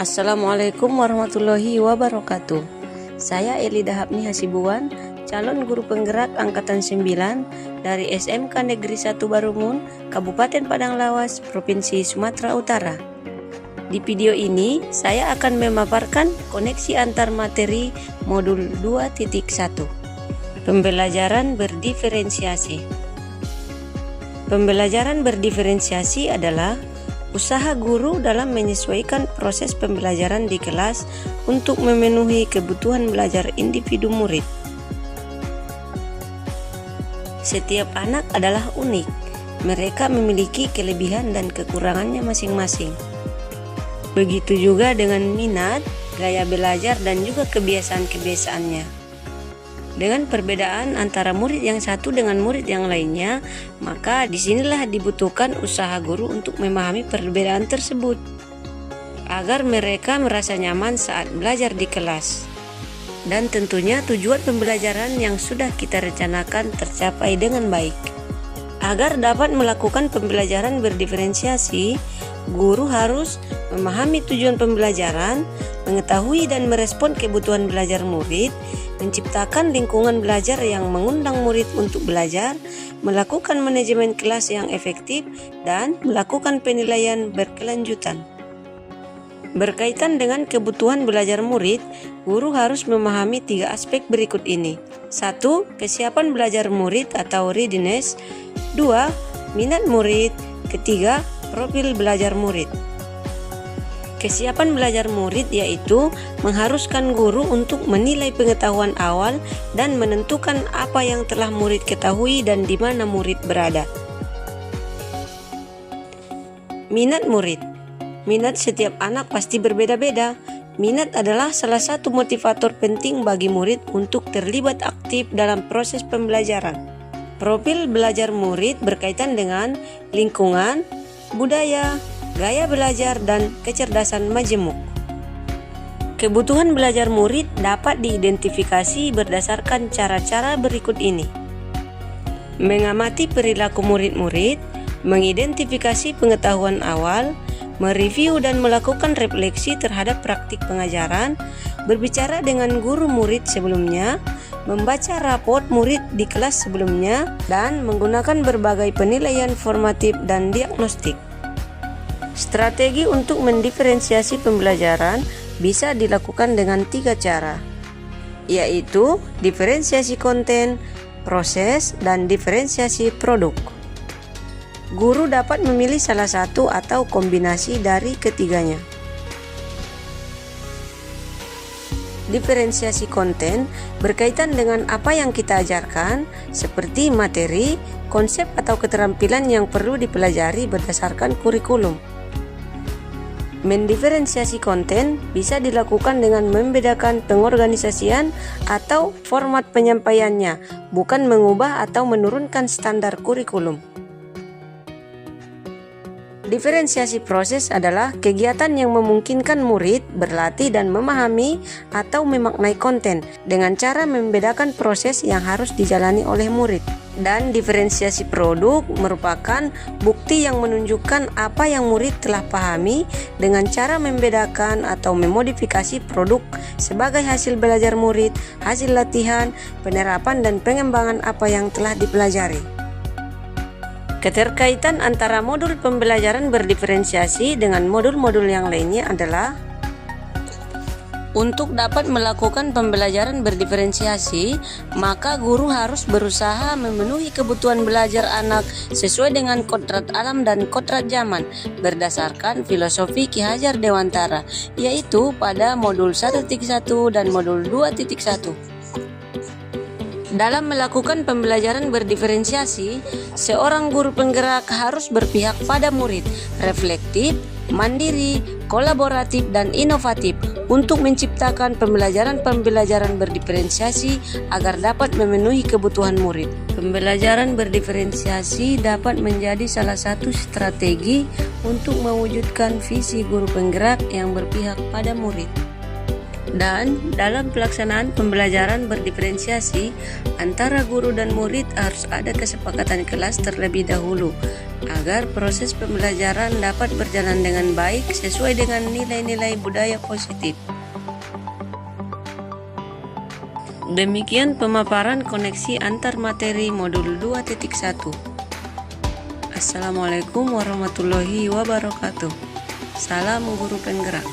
Assalamualaikum warahmatullahi wabarakatuh. Saya Elida Hapni Hasibuan, calon guru penggerak Angkatan 9 dari SMK Negeri 1 Barumun, Kabupaten Padang Lawas, Provinsi Sumatera Utara. Di video ini, saya akan memaparkan koneksi antar materi modul 2.1. Pembelajaran berdiferensiasi. Pembelajaran berdiferensiasi adalah usaha guru dalam menyesuaikan proses pembelajaran di kelas untuk memenuhi kebutuhan belajar individu murid. Setiap anak adalah unik. Mereka memiliki kelebihan dan kekurangannya masing-masing. Begitu juga dengan minat, gaya belajar, dan juga kebiasaan-kebiasaannya. Dengan perbedaan antara murid yang satu dengan murid yang lainnya, maka disinilah dibutuhkan usaha guru untuk memahami perbedaan tersebut, agar mereka merasa nyaman saat belajar di kelas. Dan tentunya tujuan pembelajaran yang sudah kita rencanakan tercapai dengan baik. Agar dapat melakukan pembelajaran berdiferensiasi, guru harus memahami tujuan pembelajaran, mengetahui dan merespon kebutuhan belajar murid, menciptakan lingkungan belajar yang mengundang murid untuk belajar, melakukan manajemen kelas yang efektif, dan melakukan penilaian berkelanjutan. Berkaitan dengan kebutuhan belajar murid, guru harus memahami 3 aspek berikut ini. 1. Kesiapan belajar murid atau readiness. 2. Minat murid. Ketiga, profil belajar murid. Kesiapan belajar murid yaitu mengharuskan guru untuk menilai pengetahuan awal dan menentukan apa yang telah murid ketahui dan di mana murid berada. Minat murid. Minat setiap anak pasti berbeda-beda. Minat adalah salah satu motivator penting bagi murid untuk terlibat aktif dalam proses pembelajaran. Profil belajar murid berkaitan dengan lingkungan, budaya, gaya belajar, dan kecerdasan majemuk. Kebutuhan belajar murid dapat diidentifikasi berdasarkan cara-cara berikut ini. Mengamati perilaku murid-murid, mengidentifikasi pengetahuan awal, mereview dan melakukan refleksi terhadap praktik pengajaran, berbicara dengan guru murid sebelumnya, membaca raport murid di kelas sebelumnya, dan menggunakan berbagai penilaian formatif dan diagnostik. Strategi untuk mendiferensiasi pembelajaran bisa dilakukan dengan 3 cara, yaitu diferensiasi konten, proses, dan diferensiasi produk. Guru dapat memilih salah satu atau kombinasi dari ketiganya. Diferensiasi konten berkaitan dengan apa yang kita ajarkan, seperti materi, konsep atau keterampilan yang perlu dipelajari berdasarkan kurikulum. Mendiferensiasi konten bisa dilakukan dengan membedakan pengorganisasian atau format penyampaiannya, bukan mengubah atau menurunkan standar kurikulum. Diferensiasi proses adalah kegiatan yang memungkinkan murid berlatih dan memahami atau memaknai konten dengan cara membedakan proses yang harus dijalani oleh murid. Dan diferensiasi produk merupakan bukti yang menunjukkan apa yang murid telah pahami dengan cara membedakan atau memodifikasi produk sebagai hasil belajar murid, hasil latihan, penerapan dan pengembangan apa yang telah dipelajari. Keterkaitan antara modul pembelajaran berdiferensiasi dengan modul-modul yang lainnya adalah: untuk dapat melakukan pembelajaran berdiferensiasi, maka guru harus berusaha memenuhi kebutuhan belajar anak sesuai dengan kodrat alam dan kodrat zaman berdasarkan filosofi Ki Hajar Dewantara, yaitu pada modul 1.1 dan modul 2.1. Dalam melakukan pembelajaran berdiferensiasi, seorang guru penggerak harus berpihak pada murid, reflektif, mandiri, kolaboratif, dan inovatif untuk menciptakan pembelajaran berdiferensiasi agar dapat memenuhi kebutuhan murid. Pembelajaran berdiferensiasi dapat menjadi salah satu strategi untuk mewujudkan visi guru penggerak yang berpihak pada murid. Dan dalam pelaksanaan pembelajaran berdiferensiasi antara guru dan murid harus ada kesepakatan kelas terlebih dahulu agar proses pembelajaran dapat berjalan dengan baik sesuai dengan nilai-nilai budaya positif. Demikian pemaparan koneksi antar materi modul 2.1. Assalamualaikum warahmatullahi wabarakatuh. Salam guru penggerak.